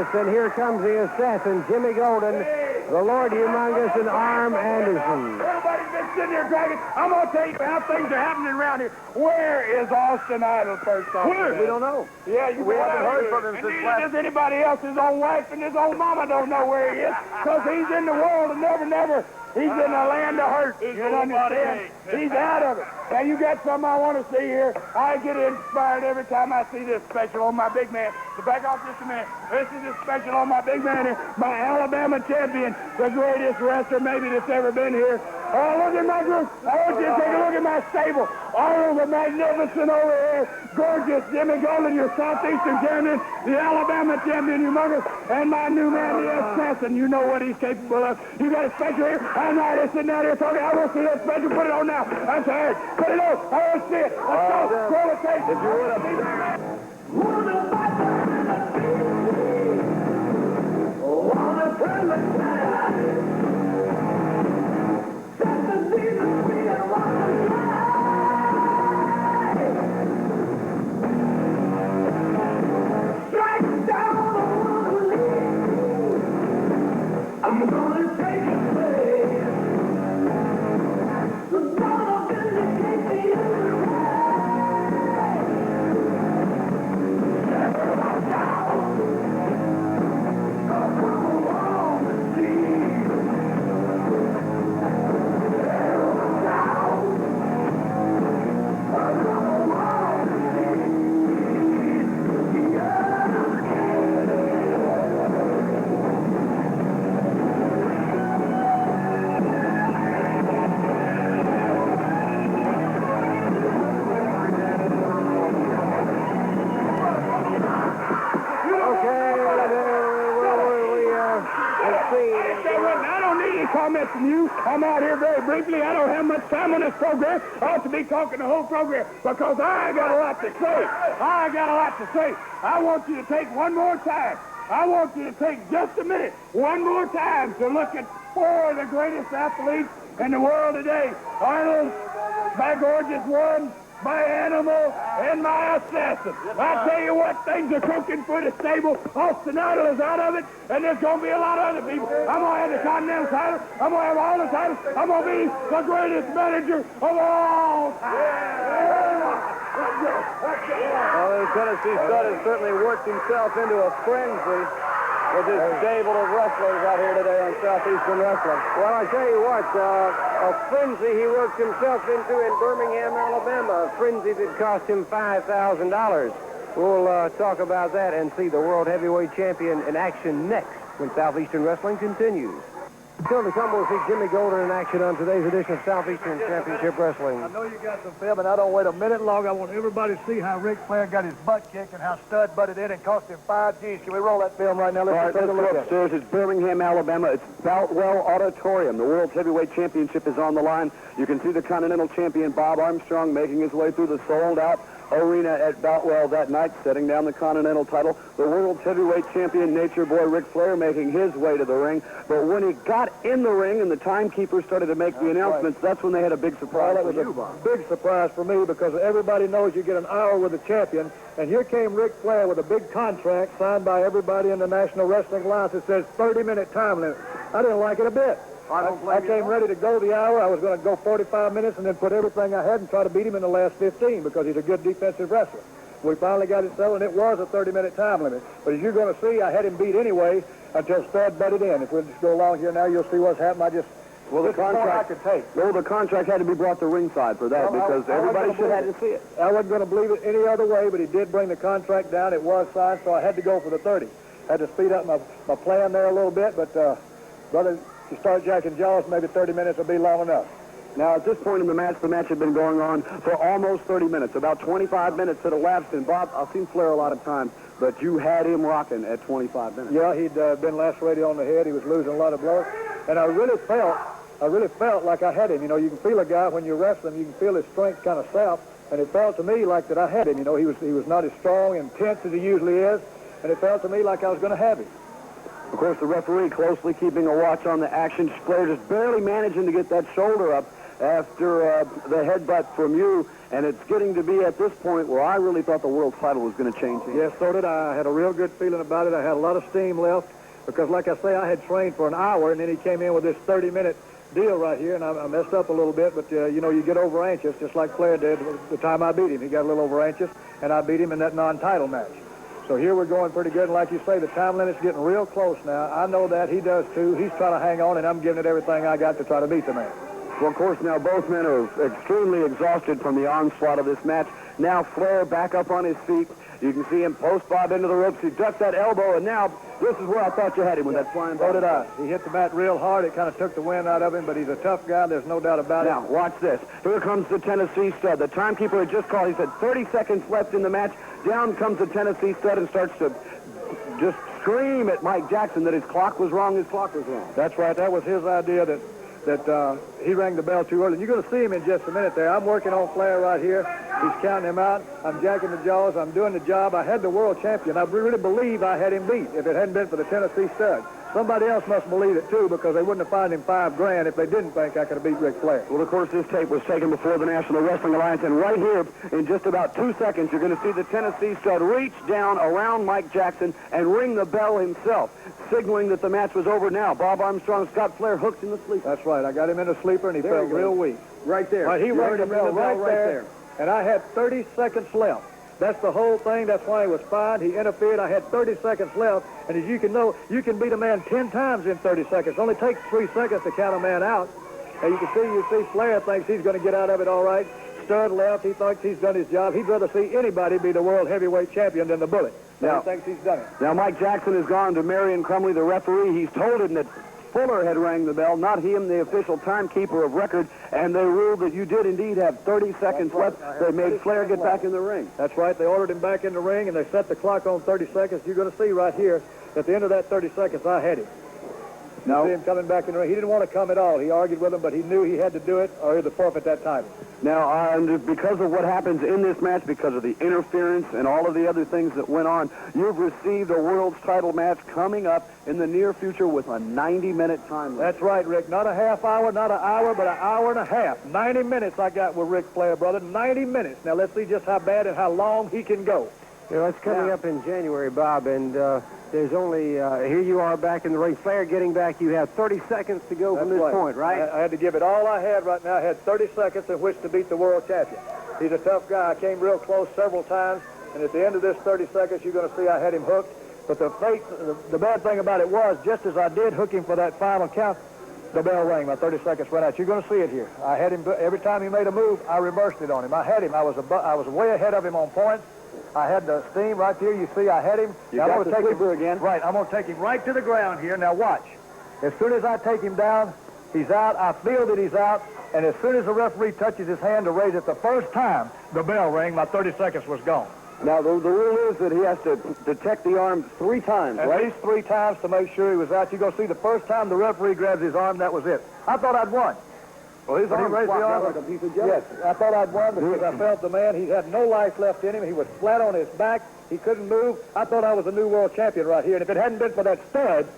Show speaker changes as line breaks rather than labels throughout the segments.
Humongous, and here comes the assassin, Jimmy Golden, the Lord Humongous, and Arm Anderson.
Everybody's been sitting here dragging. I'm going to tell you how things are happening around here. Where is Austin Idol first off?
Where? We don't know.
Yeah, we haven't heard from him since last. Does anybody else? His own wife and his own mama don't know where he is, because he's in the world and never. He's in the land of hurt. You understand? He's out of it. Now, you got something I want to see here. I get inspired every time I see this special on my big man. So back off just a minute. This is a special on my big man here. My Alabama champion, the greatest wrestler maybe that's ever been here. Oh, look at my group. I want you to take a look at my stable. Oh, the magnificent over here. Gorgeous Jimmy Golden, your Southeastern champion, the Alabama champion, Humongous, and my new man, the assassin. You know what he's capable of. You got a special here. I'm not just sitting out here talking. I want to see that special. Put it on now. I'm tired. Put it on. I want to see it. Let's go. Roll the tape. If you would have
I'm gonna take it away. The God of vindicate me in the never walk down. Come along and see. Never walk down. Come along and see. Yeah.
I don't need any comments from you. I'm out here very briefly. I don't have much time on this program. I ought to be talking the whole program because I got a lot to say. I want you to take one more time. I want you to take just a minute, one more time, to look at four of the greatest athletes in the world today. Arnold, my gorgeous one, my animal, and my assassin. I tell you what, things are cooking for the stable. Austin Idol is out of it, and there's going to be a lot of other people. I'm going to have the Continental title. I'm going to have all the titles. I'm going to be the greatest manager of all time.
Well, the Tennessee Stud has certainly worked himself into a frenzy with his stable of wrestlers out here today on Southeastern Wrestling. Well, I tell you what, a frenzy he worked himself into in Birmingham, Alabama, a frenzy that cost him $5,000. We'll talk about that and see the World Heavyweight Champion in action next when Southeastern Wrestling continues. Still to come, we'll see Jimmy Golden in action on today's edition of Southeastern Championship Wrestling.
I know you got some film, and I don't wait a minute long. I want everybody to see how Ric Flair got his butt kicked and how Stud butted in and cost him 5 G's. Can we roll that film right now?
Let's take a look upstairs. It's Birmingham, Alabama. It's Boutwell Auditorium. The World Heavyweight Championship is on the line. You can see the Continental Champion Bob Armstrong making his way through the sold-out arena at Boutwell that night, setting down the Continental title. The World Heavyweight Champion, Nature Boy Ric Flair, making his way to the ring. But when he got in the ring and the timekeeper started to make the announcements, that's when they had a big surprise for you, Bob.
Big surprise for me because everybody knows you get an hour with the champion. And here came Ric Flair with a big contract signed by everybody in the National Wrestling Alliance that says 30-minute time limit. I didn't like it a bit. I came ready to go the hour. I was going to go 45 minutes and then put everything I had and try to beat him in the last 15 because he's a good defensive wrestler. We finally got it settled, and it was a 30-minute time limit. But as you're going to see, I had him beat anyway until Stud butted in. If we'll just go along here now, you'll see what's happening. The
contract had to be brought to ringside for that because everybody should have had to see it.
I wasn't going to believe it any other way, but he did bring the contract down. It was signed, so I had to go for the 30. Had to speed up my plan there a little bit, but brother, if you start jacking jaws, maybe 30 minutes will be long enough.
Now, at this point in the match had been going on for almost 30 minutes. About 25 minutes had elapsed, and Bob, I've seen Flair a lot of times, but you had him rocking at 25 minutes.
Yeah, he'd been lacerated on the head. He was losing a lot of blood, and I really felt like I had him. You know, you can feel a guy when you wrestle him, you can feel his strength kind of sap, and it felt to me like that I had him. You know, he was not as strong and tense as he usually is, and it felt to me like I was going to have him.
Of course, the referee closely keeping a watch on the action. Flair just barely managing to get that shoulder up after the headbutt from you. And it's getting to be at this point where I really thought the world title was going to change.
Yes, so did I. I had a real good feeling about it. I had a lot of steam left because, like I say, I had trained for an hour, and then he came in with this 30-minute deal right here, and I messed up a little bit, but, you know, you get over-anxious, just like Flair did the time I beat him. He got a little over-anxious, and I beat him in that non-title match. So here we're going pretty good, and like you say, the time limit's getting real close now. I know that. He does, too. He's trying to hang on, and I'm giving it everything I got to try to beat the man.
Well, of course, now both men are extremely exhausted from the onslaught of this match. Now Flair back up on his feet. You can see him post-bob into the ropes. He ducks that elbow, and now this is where I thought you had him with that flying ball.
So did I. He hit the mat real hard. It kind of took the wind out of him, but he's a tough guy. There's no doubt about it.
Now, watch this. Here comes the Tennessee Stud. The timekeeper had just called. He said 30 seconds left in the match. Down comes the Tennessee Stud and starts to just scream at Mike Jackson that his clock was wrong. His clock was wrong.
That's right. That was his idea that he rang the bell too early. You're going to see him in just a minute there. I'm working on Flair right here. He's counting him out. I'm jacking the jaws. I'm doing the job. I had the world champion. I really believe I had him beat if it hadn't been for the Tennessee Stud. Somebody else must believe it, too, because they wouldn't have fined him $5,000 if they didn't think I could have beat Ric Flair.
Well, of course, this tape was taken before the National Wrestling Alliance, and right here, in just about 2 seconds, you're going to see the Tennessee Stud reach down around Mike Jackson and ring the bell himself, signaling that the match was over now. Bob Armstrong's got Flair hooked in the sleeper.
That's right. I got him in a sleeper, and he felt real weak.
Right there.
Right, he rang the bell right there, and I had 30 seconds left. That's the whole thing. That's why he was fined. He interfered. I had 30 seconds left. And as you can know, you can beat a man 10 times in 30 seconds. It only takes 3 seconds to count a man out. And you see Flair thinks he's going to get out of it all right. Stud left. He thinks he's done his job. He'd rather see anybody be the world heavyweight champion than the Bullet. Now, he thinks he's done it.
Now, Mike Jackson has gone to Marion Crumley, the referee. He's told him that Fuller had rang the bell, not him, the official timekeeper of record, and they ruled that you did indeed have 30 seconds left. They made Flair get back in the ring.
That's right. They ordered him back in the ring, and they set the clock on 30 seconds. You're going to see right here, at the end of that 30 seconds, I had him. You see him coming back in the ring. He didn't want to come at all. He argued with him, but he knew he had to do it or he'd forfeit that title.
Now, and because of what happens in this match, because of the interference and all of the other things that went on, you've received a world's title match coming up in the near future with a 90-minute time limit.
That's right, Rick. Not a half hour, not an hour, but an hour and a half. 90 minutes I got with Ric Flair, brother. 90 minutes. Now, let's see just how bad and how long he can go.
You know, it's coming up in January, Bob, and there's only, here you are back in the ring. Flair getting back. You have 30 seconds to go from this point, right?
I had to give it all I had right now. I had 30 seconds in which to beat the world champion. He's a tough guy. I came real close several times, and at the end of this 30 seconds, you're going to see I had him hooked. But the bad thing about it was, just as I did hook him for that final count, the bell rang. My 30 seconds ran out. You're going to see it here. I had him, every time he made a move, I reversed it on him. I had him. I was way ahead of him on points. I had the steam right there. You see, I had him.
You
now,
got the sleeper again.
Right, I'm going to take him right to the ground here. Now, watch. As soon as I take him down, he's out. I feel that he's out. And as soon as the referee touches his hand to raise it the first time, the bell rang. My 30 seconds was gone.
Now, the rule is that he has to detect the arm 3 times,
At
right?
least 3 times to make sure he was out. You're going to see the first time the referee grabs his arm, that was it. I thought I'd won. Well, his arm raised the arm
like a piece of jelly.
Yes, I thought I'd won because I felt the man, he had no life left in him. He was flat on his back. He couldn't move. I thought I was a new world champion right here. And if it hadn't been for that stud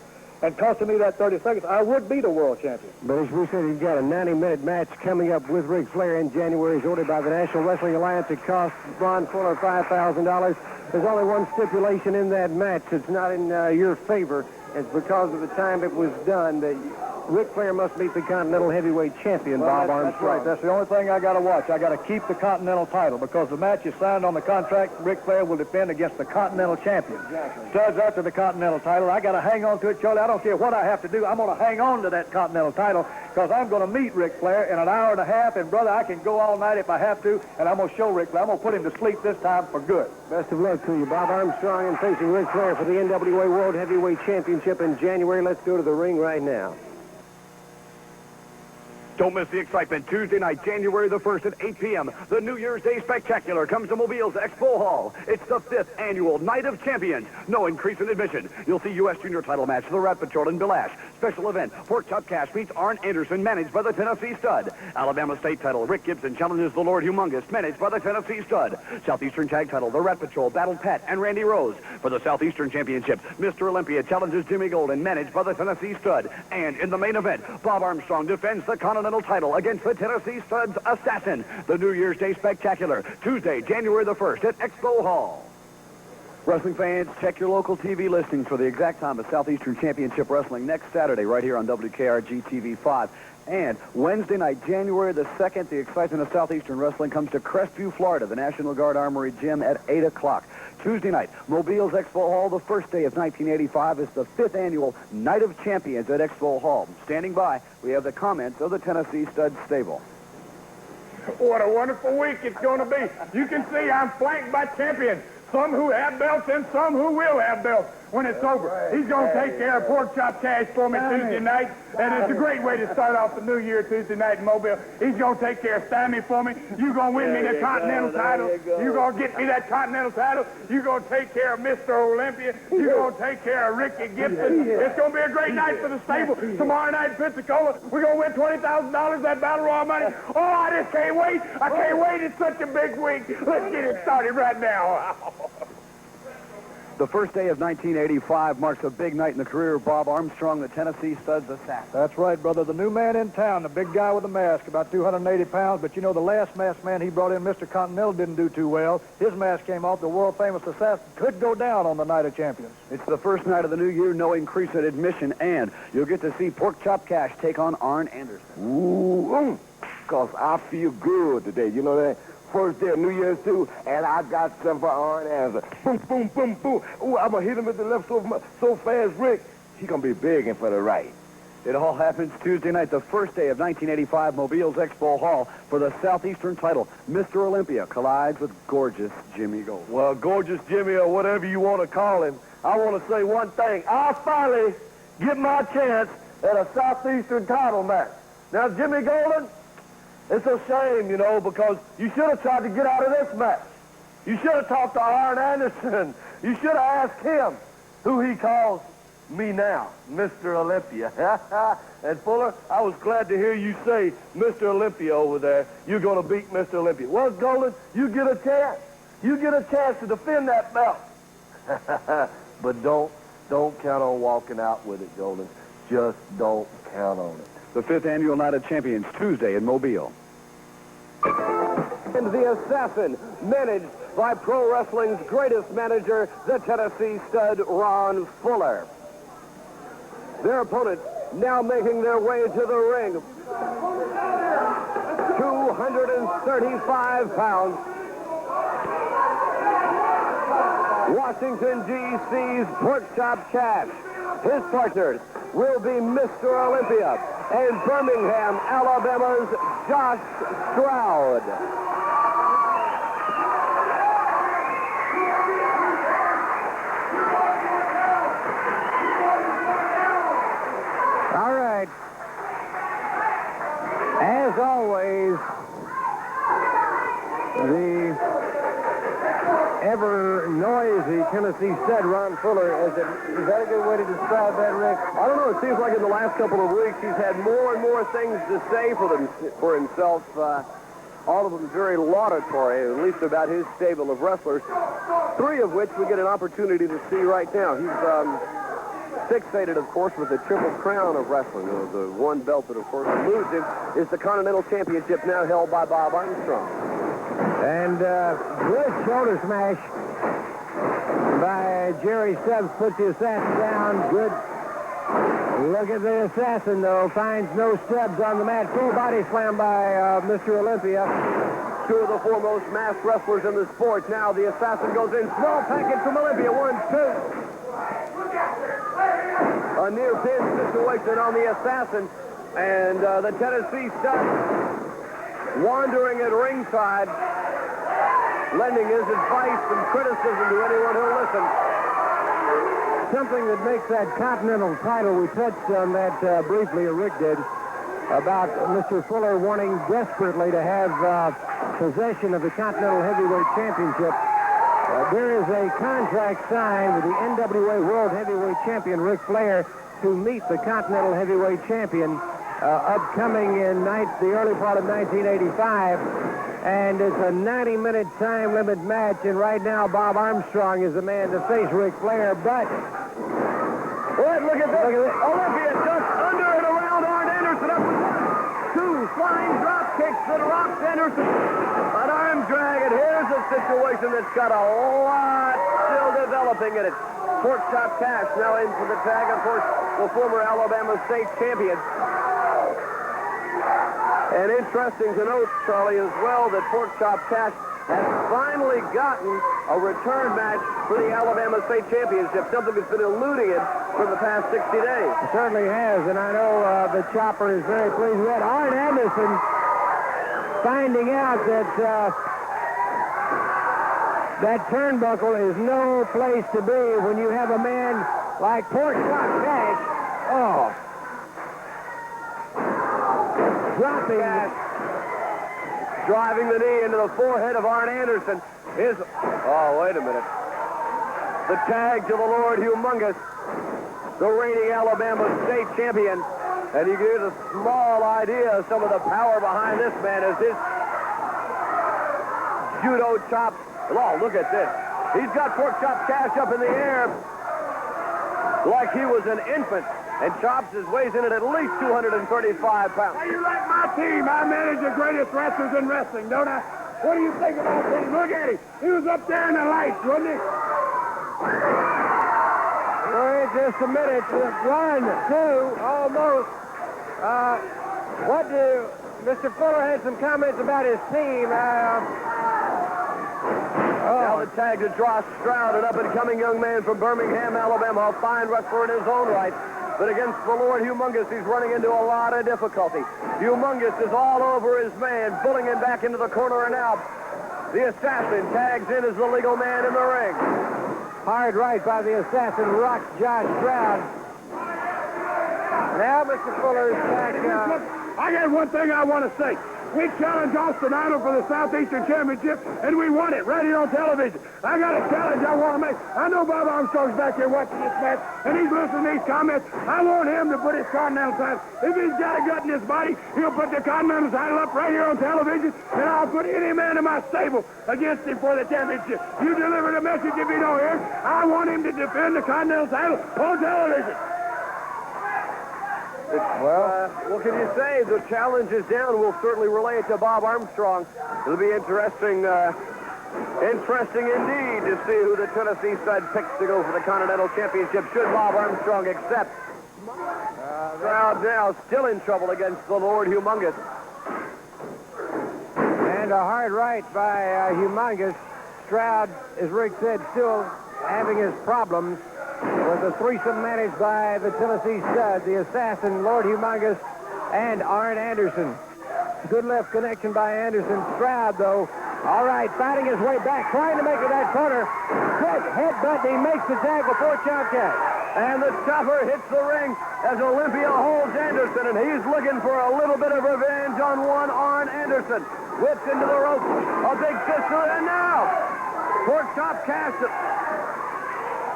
and costing me that 30 seconds, I would be the world champion.
But as we said, he's got a 90-minute match coming up with Ric Flair in January. It's ordered by the National Wrestling Alliance. It cost Ron Fuller $5,000. There's only one stipulation in that match that's not in your favor. It's because of the time it was done that Ric Flair must beat the Continental Heavyweight Champion, Bob Armstrong.
That's right. That's the only thing I got to watch. I got to keep the Continental title because the match is signed on the contract. Ric Flair will defend against the Continental champion.
Exactly.
Stud's after the Continental title. I got to hang on to it, Charlie. I don't care what I have to do. I'm going to hang on to that Continental title because I'm going to meet Ric Flair in an hour and a half. And, brother, I can go all night if I have to, and I'm going to show Ric Flair. I'm going to put him to sleep this time for good.
Best of luck to you, Bob Armstrong, and facing Ric Flair for the NWA World Heavyweight Championship in January. Let's go to the ring right now.
Don't miss the excitement. Tuesday night, January the 1st at 8 p.m. The New Year's Day Spectacular comes to Mobile's Expo Hall. It's the 5th annual Night of Champions. No increase in admission. You'll see U.S. Junior title match, the Rat Patrol and Bill Ash. Special event, Porkchop Cash meets Arn Anderson, managed by the Tennessee Stud. Alabama State title, Rick Gibson challenges the Lord Humongous, managed by the Tennessee Stud. Southeastern Tag title, the Rat Patrol battled Pat and Randy Rose. For the Southeastern Championship, Mr. Olympia challenges Jimmy Golden, managed by the Tennessee Stud. And in the main event, Bob Armstrong defends the Continental Continental title against the Tennessee Stud's Assassin. The New Year's Day Spectacular, Tuesday, January the 1st at Expo Hall. Wrestling fans, check your local TV listings for the exact time of Southeastern Championship Wrestling next Saturday right here on WKRG TV 5. And Wednesday night, January the 2nd, the excitement of Southeastern Wrestling comes to Crestview, Florida, the National Guard Armory Gym at 8 o'clock. Tuesday night, Mobile's Expo Hall, the first day of 1985, is the 5th annual Night of Champions at Expo Hall. Standing by, we have the comments of the Tennessee Stud Stable.
What a wonderful week it's going to be. You can see I'm flanked by champions. Some who have belts and some who will have belts when it's over. He's going to take care of Porkchop Cash for me Tuesday night, and it's a great way to start off the new year Tuesday night in Mobile. He's going to take care of Stymie for me. You're going to win me the Continental title. You're going to get me that Continental title. You're going to take care of Mr. Olympia. You're going to take care of Ricky Gibson. It's going to be a great night for the stable. Tomorrow night in Pensacola, we're going to win $20,000, that Battle Royal money. Oh, I just can't wait. I can't wait. It's such a big week. Let's get it started right now.
The first day of 1985 marks a big night in the career of Bob Armstrong, the Tennessee Stud's assassin.
That's right, brother. The new man in town, the big guy with the mask, about 280 pounds. But you know, the last masked man he brought in, Mr. Continental, didn't do too well. His mask came off. The world-famous assassin could go down on the Night of Champions.
It's the first night of the new year, no increase in admission, and you'll get to see Porkchop Cash take on Arn Anderson.
Ooh, because I feel good today. You know that? First day of New Year's, too, and I got something for Arn Anderson. Boom, boom, boom, boom. Ooh, I'm going to hit him with the left so fast, Rick. He going to be begging for the right.
It all happens Tuesday night, the first day of 1985, Mobile's Expo Hall for the Southeastern title. Mr. Olympia collides with gorgeous Jimmy Gold.
Well, gorgeous Jimmy, or whatever you want to call him, I want to say one thing. I finally get my chance at a Southeastern title match. Now, Jimmy Golden, it's a shame, you know, because you should have tried to get out of this match. You should have talked to Arn Anderson. You should have asked him who he calls me now, Mr. Olympia. And Fuller, I was glad to hear you say Mr. Olympia over there. You're going to beat Mr. Olympia. Well, Golden, you get a chance. You get a chance to defend that belt. But don't count on walking out with it, Golden. Just don't count on it.
The 5th annual Night of Champions, Tuesday in Mobile.
And the Assassin, managed by pro wrestling's greatest manager, the Tennessee Stud, Ron Fuller. Their opponents now making their way to the ring. 235 pounds. Washington, D.C.'s Porkchop Cash. His partners will be Mr. Olympia and Birmingham, Alabama's Josh Stroud.
All right. As always, the ever-noisy Tennessee Stud, Ron Fuller. Is that a good way to describe that, Rick?
I don't know. It seems like in the last couple of weeks he's had more and more things to say for himself. All of them very laudatory, at least about his stable of wrestlers. 3 of which we get an opportunity to see right now. He's fixated, of course, with the Triple Crown of wrestling. The one belt that, of course, eludes him is the Continental Championship, now held by Bob Armstrong.
And good shoulder smash by Jerry Stubbs, puts the Assassin down. Good. Look at the Assassin, though. Finds no Stubbs on the mat. Full body slam by Mr. Olympia.
2 of the foremost masked wrestlers in the sport. Now the Assassin goes in. Small package from Olympia. 1, 2. A near pin situation on the Assassin. And the Tennessee Stud wandering at ringside, lending his advice and criticism to anyone who'll listen.
Something that makes that Continental title, we touched on that briefly, or Rick did, about Mr. Fuller wanting desperately to have possession of the Continental Heavyweight Championship. There is a contract signed with the NWA World Heavyweight Champion, Ric Flair, to meet the Continental Heavyweight Champion upcoming in the early part of 1985. And it's a 90-minute time limit match, and right now Bob Armstrong is the man to face Ric Flair, but...
Look at this. Olympia just under and around Arn Anderson, up with 1, 2 flying drop kicks that rocks Anderson. An arm drag, and here's a situation that's got a lot still developing in it. Porkchop Cash now in for the tag, of course, the former Alabama state champion. And interesting to note, Charlie, as well, that Porkchop Cash has finally gotten a return match for the Alabama State Championship, something that's been eluding it for the past 60 days.
It certainly has, and I know the Chopper is very pleased with that. Arn Anderson finding out that that turnbuckle is no place to be when you have a man like Porkchop Cash. Oh. Dropping.
Driving the knee into the forehead of Arn Anderson. Oh, wait a minute. The tag to the Lord Humongous, the reigning Alabama state champion. And you get a small idea of some of the power behind this man as his judo chops. Oh, look at this. He's got Porkchop Cash up in the air like he was an infant. And Chops weighs in at least 235 pounds.
Hey, you like my team? I manage the greatest wrestlers in wrestling, don't I? What do you think about him? Look at him. He was up there in the lights, wasn't he?
Wait just a minute. 1, 2, almost. Mr. Fuller had some comments about his team.
Now the tag to draw Stroud, an up-and-coming young man from Birmingham, Alabama, a fine wrestler in his own right. But against the Lord Humongous, he's running into a lot of difficulty. Humongous is all over his man, pulling him back into the corner, and now the assassin tags in as the legal man in the ring.
Hard right by the assassin, rocks Josh Stroud. Now Mr. Fuller is back.
I got one thing I want to say. We challenged Austin Idol for the Southeastern Championship, and we won it right here on television. I got a challenge I want to make. I know Bob Armstrong's back here watching this match, and he's listening to these comments. I want him to put his Continental title. If he's got a gut in his body, he'll put the Continental title up right here on television, and I'll put any man in my stable against him for the championship. You deliver the message if you don't hear it. I want him to defend the Continental title on television.
Well, what can you say? The challenge is down. We'll certainly relay it to Bob Armstrong. It'll be interesting indeed to see who the Tennessee side picks to go for the Continental Championship, should Bob Armstrong accept. Stroud now still in trouble against the Lord Humongous.
And a hard right by Humongous. Stroud, as Rick said, still having his problems with a threesome managed by the Tennessee stud, the assassin, Lord Humongous, and Arn Anderson. Good left connection by Anderson. Stroud, though, all right, fighting his way back, trying to make it that corner. Good headbutt. He makes the tag before Chop Cash.
And the chopper hits the ring as Olympia holds Anderson, and he's looking for a little bit of revenge on one Arn Anderson. Whips into the rope. A big fist, and now Porkchop Cash.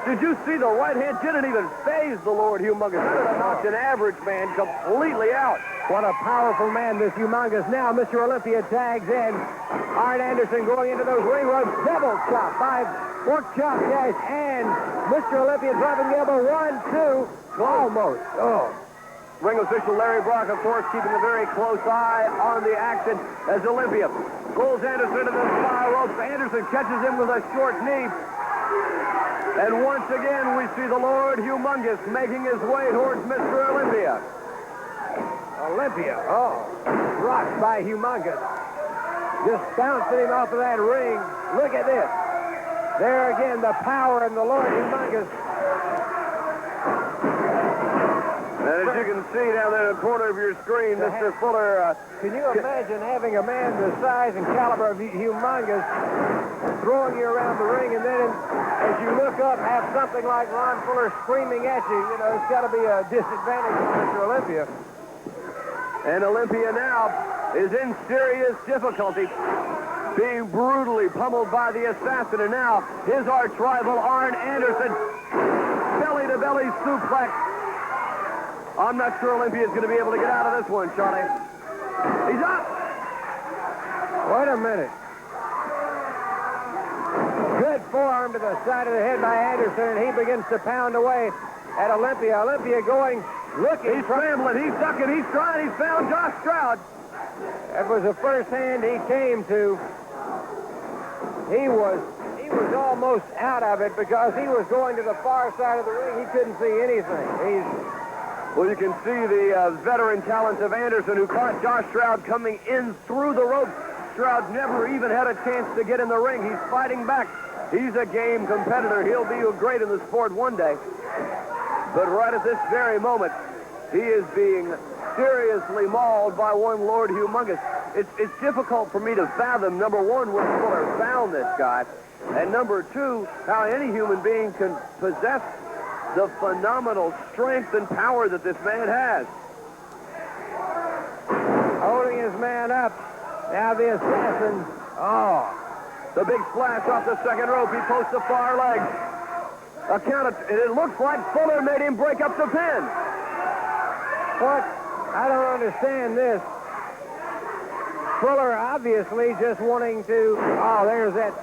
Did you see the right hand? Didn't even phase the Lord Humongous. That would have knocked an average man completely out.
What a powerful man, this Humongous. Now, Mr. Olympia tags in. Arn Anderson going into those ring ropes. Double chop by Porkchop Cash. And Mr. Olympia dropping the elbow. 1, 2. Almost. Oh.
Ring official Larry Brock, of course, keeping a very close eye on the action as Olympia pulls Anderson into the fire ropes. Anderson catches him with a short knee. And once again, we see the Lord Humongous making his way towards Mr. Olympia.
Olympia, rocked by Humongous. Just bouncing him off of that ring. Look at this. There again, the power in the Lord Humongous.
And as you can see down there in the corner of your screen, Mr. Fuller...
Can you imagine having a man the size and caliber of Humongous throwing you around the ring, and then as you look up, have something like Ron Fuller screaming at you? You know, it's got to be a disadvantage for Mr. Olympia.
And Olympia now is in serious difficulty, being brutally pummeled by the assassin. And now his arch rival, Arn Anderson, belly-to-belly suplex. I'm not sure Olympia is going to be able to get out of this one, Charlie. He's up.
Wait a minute. Good forearm to the side of the head by Anderson, and he begins to pound away at Olympia. Olympia going looking.
He's scrambling, he's ducking, he's trying, he's found Josh Stroud.
That was the first hand he came to. He was almost out of it because he was going to the far side of the ring. He couldn't see anything.
Well, you can see the veteran talent of Anderson, who caught Josh Stroud coming in through the ropes. Stroud never even had a chance to get in the ring. He's fighting back. He's a game competitor. He'll be great in the sport one day. But right at this very moment, he is being seriously mauled by one Lord Humongous. It's difficult for me to fathom, number one, where Fuller found this guy, and number two, how any human being can possess the phenomenal strength and power that this man has.
Holding his man up. Now the assassin. Oh.
The big splash off the second rope. He posts the far leg. It looks like Fuller made him break up the pin.
What? I don't understand this. Fuller obviously just wanting to... Oh, there's that...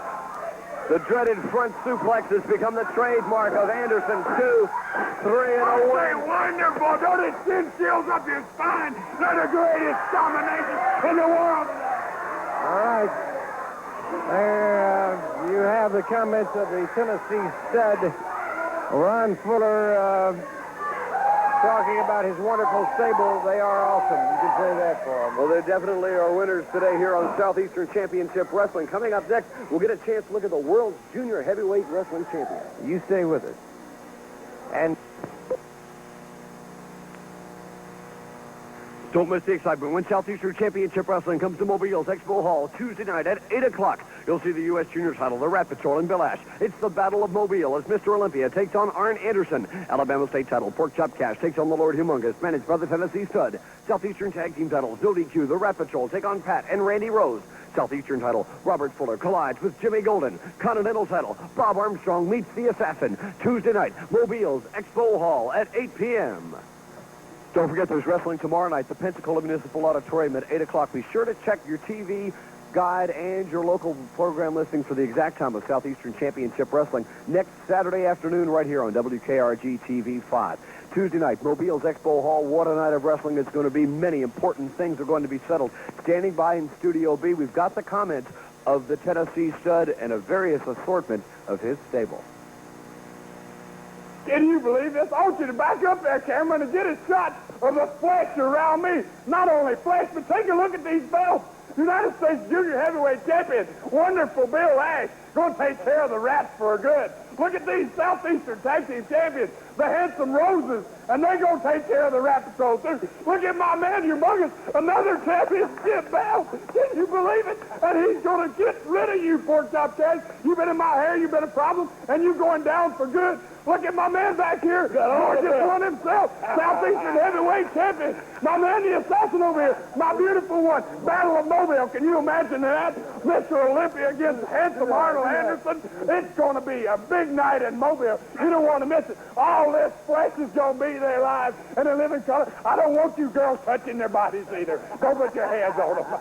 The dreaded front suplex has become the trademark of Anderson. 2, 3, and a win.
Wonderful. Don't it send chills up your spine? They're the greatest combination in the world.
All right. There you have the comments of the Tennessee stud, Ron Fuller, talking about his wonderful stable. They are awesome. You can say that for them.
Well, they definitely are winners today here on Southeastern Championship Wrestling. Coming up next, we'll get a chance to look at the World's Junior Heavyweight Wrestling Champion.
You stay with us. And
Don't miss the excitement when Southeastern Championship Wrestling comes to Mobile's Expo Hall Tuesday night at 8 o'clock. You'll see the U.S. Junior title, the Rat Patrol, and Bill Ash. It's the Battle of Mobile as Mr. Olympia takes on Arn Anderson. Alabama State title, Porkchop Cash takes on the Lord Humongous, managed by the Tennessee Stud. Southeastern Tag Team titles, No DQ, the Rat Patrol take on Pat and Randy Rose. Southeastern title, Robert Fuller collides with Jimmy Golden. Continental title, Bob Armstrong meets the Assassin. Tuesday night, Mobile's Expo Hall at 8 p.m. Don't forget there's wrestling tomorrow night, the Pensacola Municipal Auditorium at 8 o'clock. Be sure to check your TV guide and your local program listing for the exact time of Southeastern Championship Wrestling next Saturday afternoon right here on WKRG TV 5. Tuesday night, Mobile's Expo Hall. What a night of wrestling it's going to be. Many important things are going to be settled. Standing by in Studio B, we've got the comments of the Tennessee Stud and a various assortment of his stable.
Can you believe this? I want you to back up there, Cameron, and get a shot of the flesh around me. Not only flesh, but take a look at these belts. United States Junior Heavyweight Champion, wonderful Bill Ash, going to take care of the Rats for good. Look at these Southeastern Tag Team Champions, the Handsome Roses, and they're going to take care of the Rat Patrol, too. Look at my man, Humongous, another championship belt. Can you believe it? And he's going to get rid of you, Porkchop Cash. You've been in my hair, you've been a problem, and you're going down for good. Look at my man back here. Lord just won himself. Southeastern Heavyweight Champion. My man, the Assassin over here. My beautiful one. Battle of Mobile. Can you imagine that? Mr. Olympia against handsome Arnold Anderson. It's going to be a big night in Mobile. You don't want to miss it. All this flesh is going to be there live and in living color. I don't want you girls touching their bodies either. Don't put your hands on them.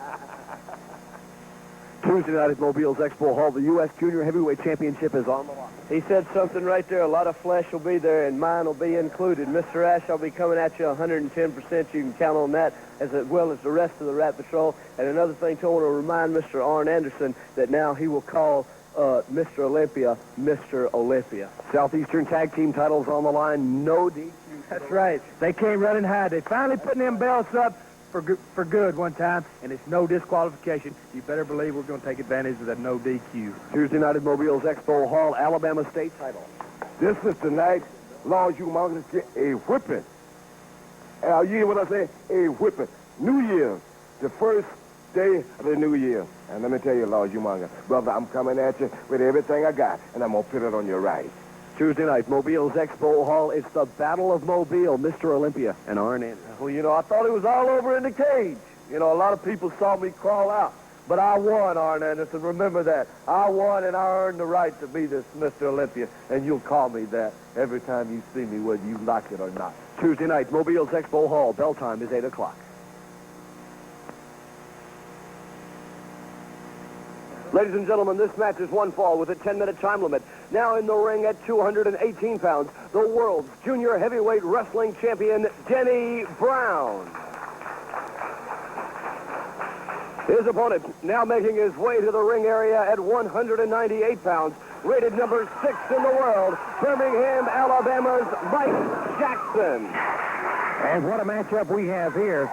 Tuesday night at Mobile's Expo Hall, the U.S. Junior Heavyweight Championship is on the line.
he said something right there. A lot of flesh will be there, and mine will be included. Mr. Ash, I'll be coming at you 110%. You can count on that, as well as the rest of the Rat Patrol. And another thing, I want to remind Mr. Arn Anderson that now he will call Mr. Olympia, Mr. Olympia.
Southeastern Tag Team titles on the line, no DQ.
That's right. They came running high. They finally putting them belts up for good one time, and it's no disqualification. You better believe we're going to take advantage of that no DQ.
Tuesday night at Mobile's Expo Hall, Alabama State title.
This is the night Lord Humongous get a whipping. You hear what I say? A whipping. New Year, the first day of the new year. And let me tell you, Lord Humongous, brother, I'm coming at you with everything I got, and I'm going to put it on your right.
Tuesday night, Mobile's Expo Hall. It's the Battle of Mobile, Mr. Olympia and Arn Anderson.
Well, you know, I thought it was all over in the cage. You know, a lot of people saw me crawl out. But I won, Arn Anderson. Remember that. I won, and I earned the right to be this Mr. Olympia. And you'll call me that every time you see me, whether you like it or not.
Tuesday night, Mobile's Expo Hall. Bell time is 8 o'clock.
Ladies and gentlemen, this match is one fall with a 10-minute time limit. Now in the ring at 218 pounds, the world's junior heavyweight wrestling champion, Denny Brown. His opponent now making his way to the ring area at 198 pounds, rated number 6 in the world, Birmingham, Alabama's Mike Jackson.
And what a matchup we have here.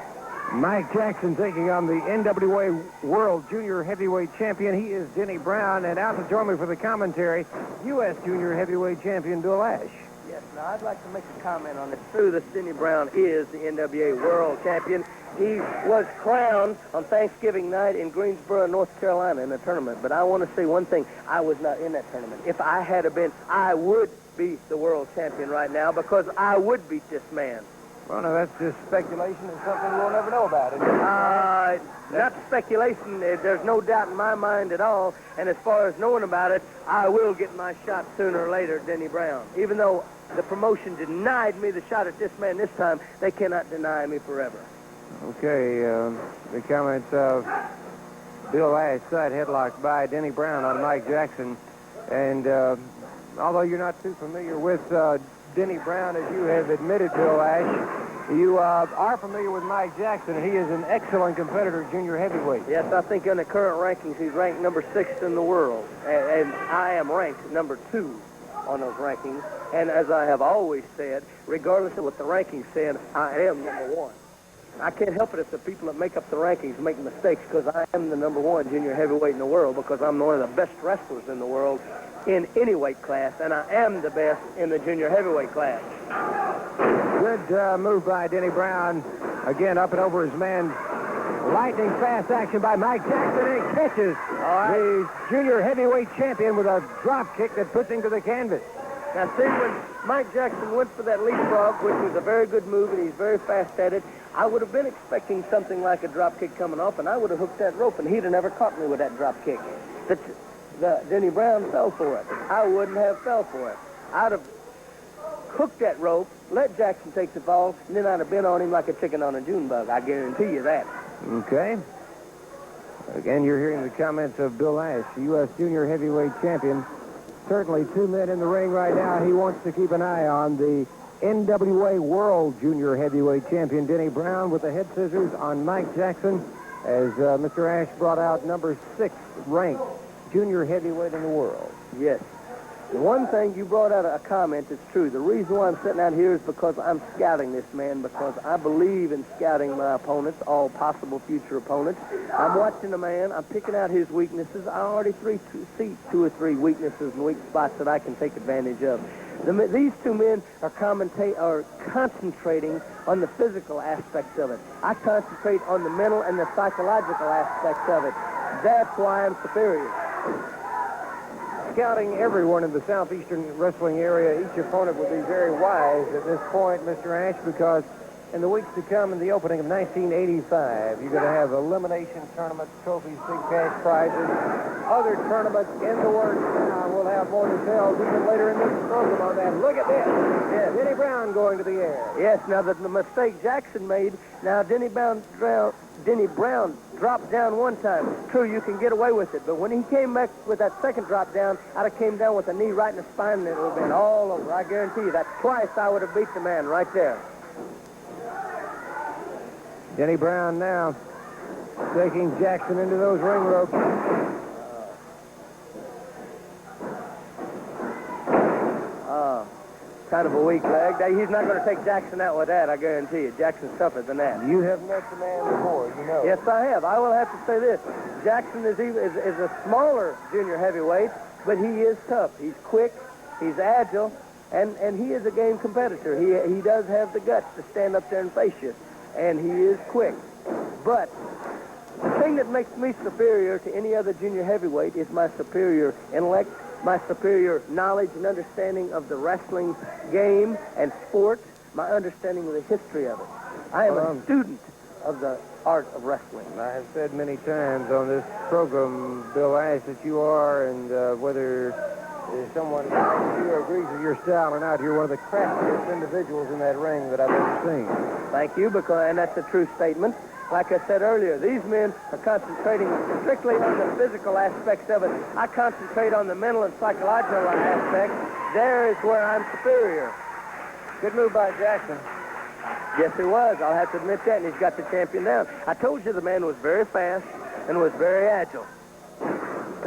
Mike Jackson taking on the NWA World Junior Heavyweight Champion. He is Denny Brown, and out to join me for the commentary, U.S. Junior Heavyweight Champion Bill Ash.
Yes, now I'd like to make a comment on this. True that Denny Brown is the NWA World Champion. He was crowned on Thanksgiving night in Greensboro, North Carolina in a tournament. But I want to say one thing. I was not in that tournament. If I had been, I would be the world champion right now because I would beat this man.
Well, no, that's just speculation and something we'll never know about.
Not speculation. There's no doubt in my mind at all. And as far as knowing about it, I will get my shot sooner or later, Denny Brown. Even though the promotion denied me the shot at this man this time, they cannot deny me forever.
Okay, the comments of Bill Ash, side headlock by Denny Brown on Mike Jackson. And although you're not too familiar with Denny Brown, as you have admitted, Bill Ash, you are familiar with Mike Jackson, and he is an excellent competitor, junior heavyweight.
Yes, I think in the current rankings, he's ranked number 6 in the world. And I am ranked number 2 on those rankings. And as I have always said, regardless of what the rankings said, I am number 1. I can't help it if the people that make up the rankings make mistakes, because I am the number 1 junior heavyweight in the world, because I'm one of the best wrestlers in the world in any weight class, and I am the best in the junior heavyweight class.
Good move by Denny Brown. Again, up and over his man. Lightning fast action by Mike Jackson, and he catches the junior heavyweight champion with a drop kick that puts him to the canvas.
Now, see, when Mike Jackson went for that leapfrog, which was a very good move, and he's very fast at it, I would have been expecting something like a drop kick coming off, and I would have hooked that rope, and he'd have never caught me with that drop kick. Denny Brown fell for it. I wouldn't have fell for it. I'd have hooked that rope, let Jackson take the fall, and then I'd have been on him like a chicken on a June bug. I guarantee you that.
Okay. Again, you're hearing the comments of Bill Ash, U.S. Junior Heavyweight Champion. Certainly 2 men in the ring right now. He wants to keep an eye on the NWA World Junior Heavyweight Champion, Denny Brown, with the head scissors on Mike Jackson, as Mr. Ash brought out number 6 ranked junior heavyweight in the world.
Yes. The one thing you brought out a comment that's true. The reason why I'm sitting out here is because I'm scouting this man, because I believe in scouting my opponents, all possible future opponents. I'm watching the man. I'm picking out his weaknesses. I already see 2 or 3 weaknesses and weak spots that I can take advantage of. These 2 men are concentrating on the physical aspects of it. I concentrate on the mental and the psychological aspects of it. That's why I'm superior.
Scouting everyone in the Southeastern wrestling area, each opponent would be very wise at this point, Mr. Ash, because in the weeks to come, in the opening of 1985, you're going to have elimination tournaments, trophies, big cash prizes, other tournaments in the works now. We'll have more details even later in this program on that. Look at this. Yes. Denny Brown going to the air.
Yes, now the mistake Jackson made, now Denny Brown dropped down one time. True, you can get away with it, but when he came back with that second drop down, I'd have came down with a knee right in the spine, and it would have been all over. I guarantee you that. Twice I would have beat the man right there.
Denny Brown now taking Jackson into those ring ropes.
Kind of a weak leg. He's not going to take Jackson out with that, I guarantee you. Jackson's tougher than that.
You have met the man before, you know.
Yes, I have. I will have to say this. Jackson is a smaller junior heavyweight, but he is tough. He's quick, he's agile, and he is a game competitor. He does have the guts to stand up there and face you, and he is quick. But the thing that makes me superior to any other junior heavyweight is my superior intellect, my superior knowledge and understanding of the wrestling game and sport, my understanding of the history of it. I am a student of the art of wrestling.
I have said many times on this program, Bill Ash, that you are, and whether someone likes you or agrees with your style or not, you're one of the craftiest individuals in that ring that I've ever seen.
Thank you, and that's a true statement. Like I said earlier, these men are concentrating strictly on the physical aspects of it. I concentrate on the mental and psychological aspects. There is where I'm superior.
Good move by Jackson.
Yes, he was. I'll have to admit that, and he's got the champion down. I told you the man was very fast and was very agile.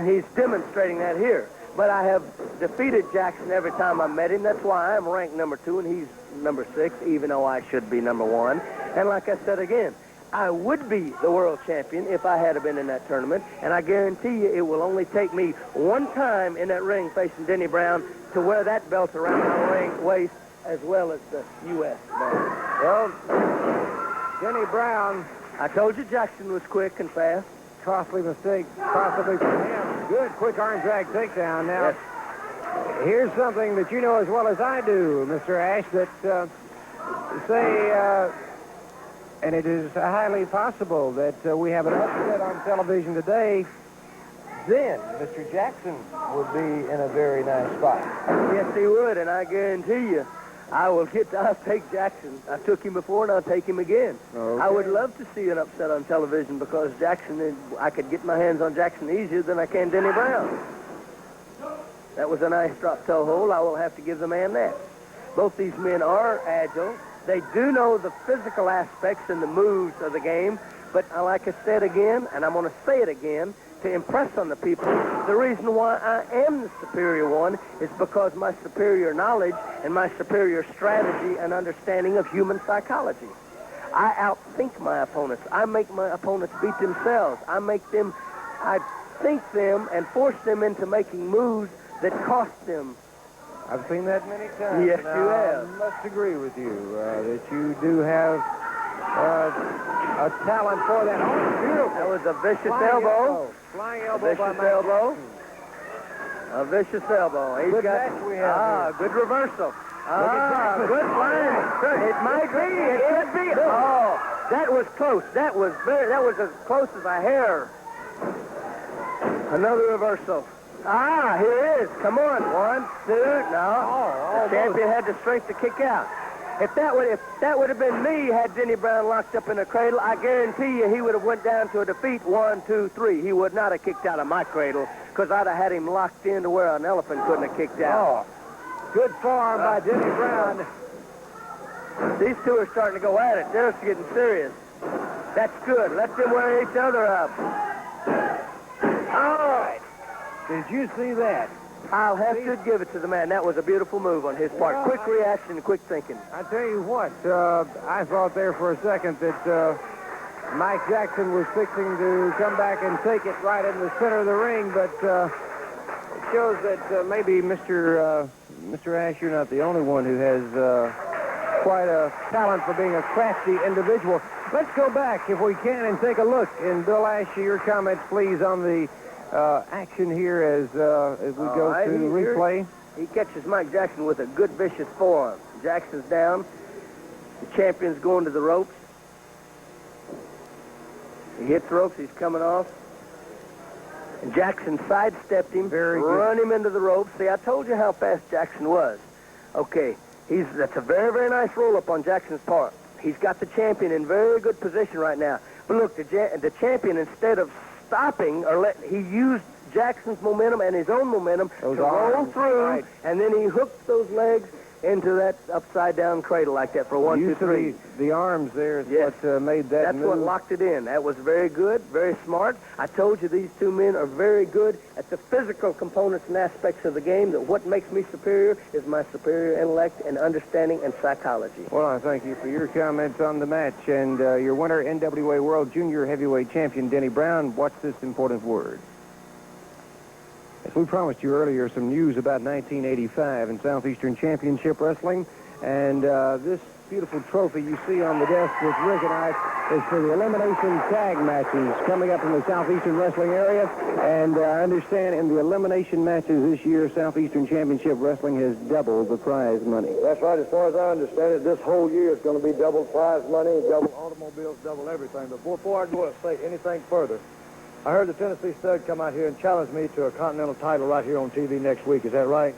He's demonstrating that here. But I have defeated Jackson every time I met him. That's why I'm ranked number 2, and he's number 6, even though I should be number 1. And like I said again, I would be the world champion if I had been in that tournament, and I guarantee you it will only take me one time in that ring facing Denny Brown to wear that belt around my waist as well as the U.S. belt.
Well, Denny Brown,
I told you Jackson was quick and fast.
costly mistake possibly for him. Good quick arm drag takedown. Now,
Yes.
here's something that you know as well as I do, Mr. Ash, that and it is highly possible that we have an upset on television today. Then Mr. Jackson would be in a very nice spot.
Yes, he would, and I guarantee you, I'll take Jackson. I took him before, and I'll take him again.
Okay.
I would love to see an upset on television because I could get my hands on Jackson easier than I can Denny Brown. That was a nice drop toe hold. I will have to give the man that. Both these men are agile. They do know the physical aspects and the moves of the game, but like I said again, and I'm going to say it again, to impress on the people, the reason why I am the superior one is because my superior knowledge and my superior strategy and understanding of human psychology. I outthink my opponents. I make my opponents beat themselves. I think them and force them into making moves that cost them.
I've seen that many times.
Yes,
Now,
you have.
I must agree with you that you do have a talent for that. Oh, beautiful.
That was a vicious
Flying
elbow.
Flying
A
elbow by
vicious
Mike
elbow.
Jackson.
A vicious elbow. He's
Good
got,
match we have
good reversal.
Jackson.
Good flying. It might be. It could be. Oh, that was close. That was as close as a hair. Another reversal. Here it is. Come on. 1, 2. No. The champion had the strength to kick out. If that would have been me, had Denny Brown locked up in a cradle, I guarantee you he would have went down to a defeat 1, 2, 3. He would not have kicked out of my cradle because I'd have had him locked in to where an elephant couldn't have kicked out.
Good forearm by Denny Brown.
These two are starting to go at it. They're getting serious. That's good. Let them wear each other up. All right.
Did you see that?
I'll have to give it to the man. That was a beautiful move on his part. Quick reaction and quick thinking.
I tell you what, I thought there for a second that Mike Jackson was fixing to come back and take it right in the center of the ring, but it shows that maybe Mr. Ash, you're not the only one who has quite a talent for being a crafty individual. Let's go back, if we can, and take a look. And Bill Ash, your comments, please, on the action here as we go to the replay.
He catches Mike Jackson with a good, vicious forearm. Jackson's down. The champion's going to the ropes. He hits ropes. He's coming off. And Jackson sidestepped him, run him into the ropes. See, I told you how fast Jackson was. Okay, that's a very, very nice roll-up on Jackson's part. He's got the champion in very good position right now. But look, the champion, instead of stopping, he used Jackson's momentum and his own momentum to roll through, and then he hooked those legs into that upside-down cradle like that for 1, 2, 3.
The arms there is what made that
That's
move.
what locked it in. That was very good, very smart. I told you these two men are very good at the physical components and aspects of the game, that what makes me superior is my superior intellect and understanding and psychology.
Well, I thank you for your comments on the match. And your winner, NWA World Junior Heavyweight Champion Denny Brown. What's this important word? As we promised you earlier, some news about 1985 in Southeastern Championship Wrestling. And this beautiful trophy you see on the desk with Rick and I is for the elimination tag matches coming up in the Southeastern Wrestling area. And I understand in the elimination matches this year, Southeastern Championship Wrestling has doubled the prize money.
That's right. As far as I understand it, this whole year is going to be double prize money, double automobiles, double everything. But before I go and say anything further, I heard the Tennessee Stud come out here and challenge me to a Continental title right here on TV next week. Is that right?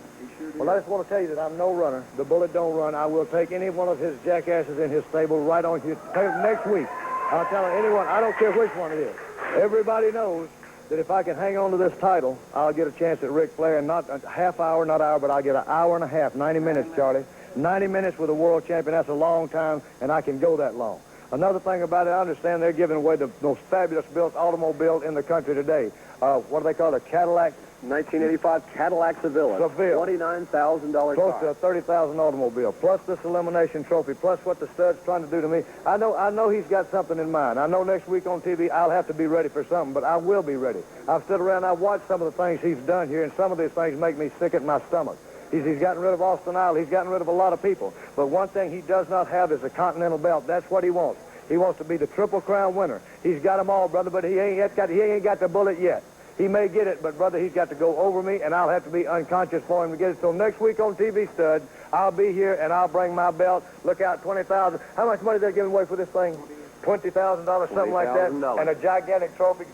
Well, I just want to tell you that I'm no runner. The bullet don't run. I will take any one of his jackasses in his stable right on here next week. I'll tell anyone, I don't care which one it is. Everybody knows that if I can hang on to this title, I'll get a chance at Ric Flair, and not a half hour, not hour, but I'll get an hour and a half, 90 minutes, Charlie. 90 minutes with a world champion, that's a long time, and I can go that long. Another thing about it, I understand they're giving away the most fabulous built automobile in the country today. What do they call it, a Cadillac?
1985 Cadillac Seville.
Seville.
$29,000
Close to a $30,000 automobile, plus this elimination trophy, plus what the stud's trying to do to me. I know he's got something in mind. I know next week on TV I'll have to be ready for something, but I will be ready. I've stood around, I've watched some of the things he's done here, and some of these things make me sick at my stomach. He's gotten rid of Austin Idol. He's gotten rid of a lot of people. But one thing he does not have is a Continental belt. That's what he wants. He wants to be the Triple Crown winner. He's got them all, brother, but he ain't got the bullet yet. He may get it, but, brother, he's got to go over me, and I'll have to be unconscious for him to get it. So next week on TV Stud, I'll be here, and I'll bring my belt. Look out, $20,000. How much money they're giving away for this thing? $20,000, something like that. And a gigantic trophy.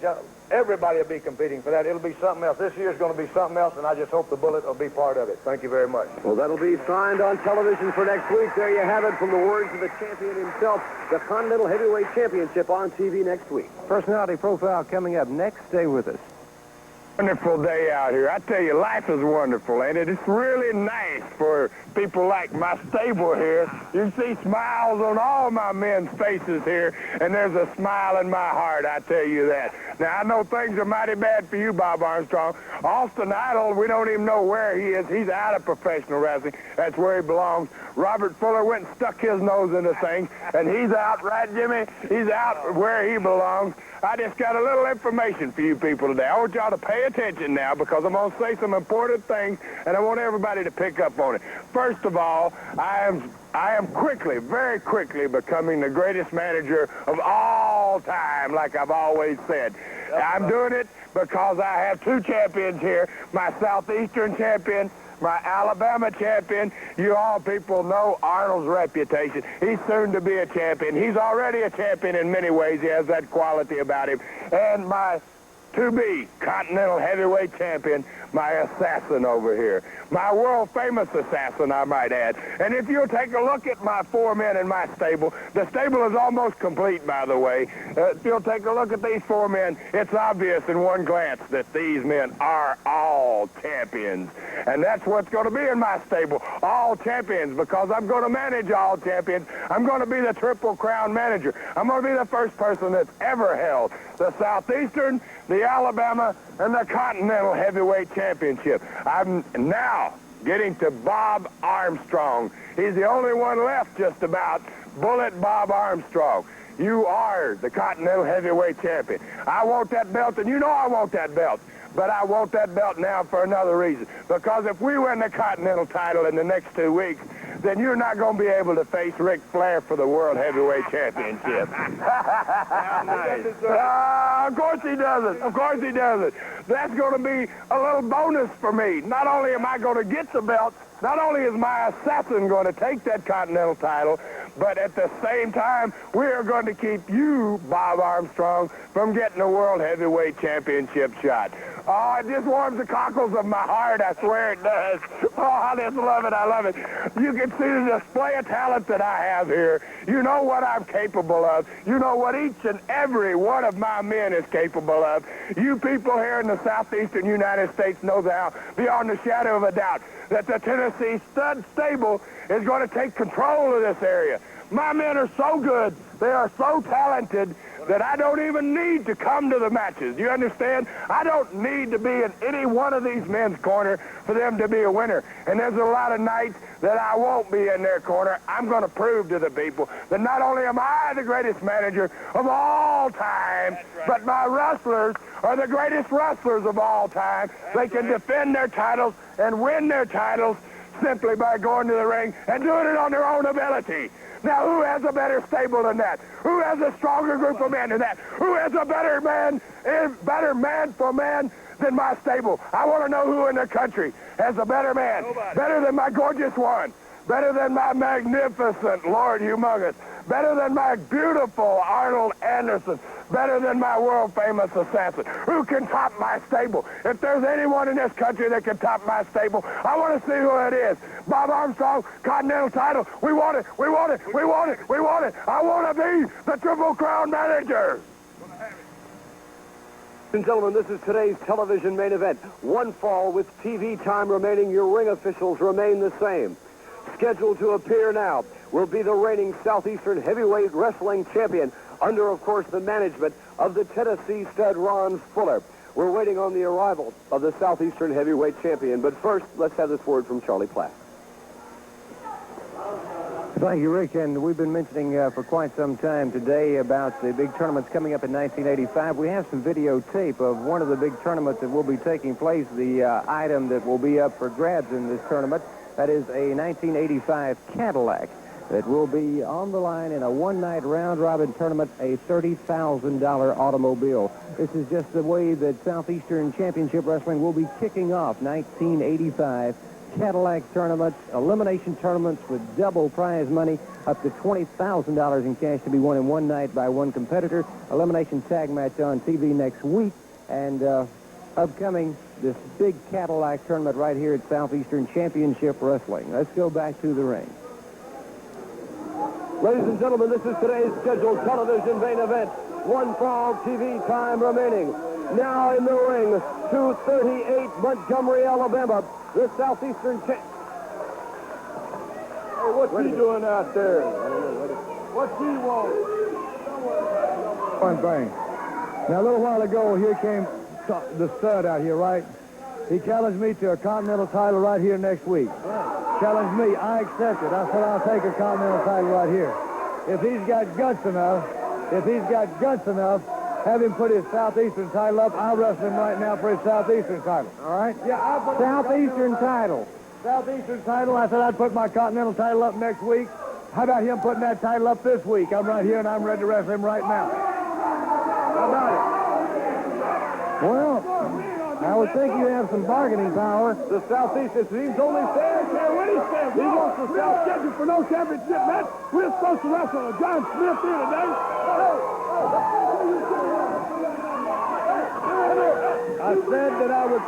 Everybody will be competing for that. It'll be something else. This year's going to be something else, and I just hope the bullet will be part of it. Thank you very much.
Well, that'll be signed on television for next week. There you have it from the words of the champion himself. The Continental Heavyweight Championship on TV next week.
Personality profile coming up next. Stay with us.
Wonderful day out here. I tell you, life is wonderful, ain't it? It's really nice for people like my stable here. You see smiles on all my men's faces here, and there's a smile in my heart, I tell you that. Now, I know things are mighty bad for you, Bob Armstrong. Austin Idol, we don't even know where he is. He's out of professional wrestling. That's where he belongs. Robert Fuller went and stuck his nose into things, and he's out, right, Jimmy? He's out where he belongs. I just got a little information for you people today. I want y'all to pay attention now because I'm going to say some important things, and I want everybody to pick up on it. First of all, I am quickly, very quickly becoming the greatest manager of all time, like I've always said. I'm doing it because I have two champions here, my Southeastern champion, my Alabama champion. You all people know Arnold's reputation. He's soon to be a champion. He's already a champion in many ways. He has that quality about him. And my to-be Continental Heavyweight Champion, my assassin over here. My world-famous assassin, I might add. And if you'll take a look at my four men in my stable, the stable is almost complete, by the way. If you'll take a look at these four men, it's obvious in one glance that these men are all champions. And that's what's going to be in my stable, all champions, because I'm going to manage all champions. I'm going to be the Triple Crown manager. I'm going to be the first person that's ever held the Southeastern, the Alabama, and the Continental Heavyweight Championship. I'm now getting to Bob Armstrong. He's the only one left just about, Bullet Bob Armstrong. You are the Continental Heavyweight Champion. I want that belt, and you know I want that belt. But I want that belt now for another reason. Because if we win the Continental title in the next 2 weeks, then you're not going to be able to face Ric Flair for the World Heavyweight Championship. Of course he doesn't. Of course he doesn't. That's going to be a little bonus for me. Not only am I going to get the belt, not only is my assassin going to take that Continental title, but at the same time, we are going to keep you, Bob Armstrong, from getting a World Heavyweight Championship shot. Oh, it just warms the cockles of my heart. I swear it does. Oh, I just love it. I love it. You can see the display of talent that I have here. You know what I'm capable of. You know what each and every one of my men is capable of. You people here in the Southeastern United States know now, beyond the shadow of a doubt, that the Tennessee Stud Stable is going to take control of this area. My men are so good, they are so talented, that I don't even need to come to the matches. You understand? I don't need to be in any one of these men's corner for them to be a winner. And there's a lot of nights that I won't be in their corner. I'm going to prove to the people that not only am I the greatest manager of all time, but my wrestlers are the greatest wrestlers of all time. They can defend their titles and win their titles simply by going to the ring and doing it on their own ability. Now, who has a better stable than that? Who has a stronger group of men than that? Who has a better man for man than my stable? I want to know who in the country has a better man, better than my gorgeous one, better than my magnificent Lord Humongous, better than my beautiful Arnold Anderson, better than my world-famous assassin. Who can top my stable? If there's anyone in this country that can top my stable, I want to see who it is. Bob Armstrong, Continental title. We want it, we want it, we want it, we want it. I want to be the Triple Crown manager.
Ladies and gentlemen, this is today's television main event. One fall with TV time remaining. Your ring officials remain the same. Scheduled to appear now will be the reigning Southeastern heavyweight wrestling champion under, of course, the management of the Tennessee stud Ron Fuller. We're waiting on the arrival of the Southeastern heavyweight champion. But first, let's have this word from Charlie Platt.
Thank you, Rick. And we've been mentioning for quite some time today about the big tournaments coming up in 1985. We have some videotape of one of the big tournaments that will be taking place, the item that will be up for grabs in this tournament. That is a 1985 Cadillac that will be on the line in a one-night round-robin tournament, a $30,000 automobile. This is just the way that Southeastern Championship Wrestling will be kicking off 1985 Cadillac tournaments, elimination tournaments with double prize money, up to $20,000 in cash to be won in one night by one competitor. Elimination tag match on TV next week, and upcoming this big Cadillac tournament right here at Southeastern Championship Wrestling. Let's go back to the ring.
Ladies and gentlemen, this is today's scheduled television main event. One fall TV time remaining. Now in the ring, 238 Montgomery, Alabama, the Southeastern
Hey, what's he doing out there? What's he want?
One thing. Now, a little while ago, here came the stud out here, right? He challenged me to a Continental title right here next week. Challenged me. I accepted. I said, I'll take a Continental title right here. If he's got guts enough, have him put his Southeastern title up. I'll wrestle him right now for his Southeastern title. All right? Yeah, I'll put
Southeastern title.
Southeastern title. I said I'd put my Continental title up next week. How about him putting that title up this week? I'm right here, and I'm ready to wrestle him right now. How about it?
Well, I would think you have some bargaining power.
The Southeastern seems only fair.
What he says, he wants the South scheduled for no championship match. We're supposed to wrestle John Smith here today.
I said that I would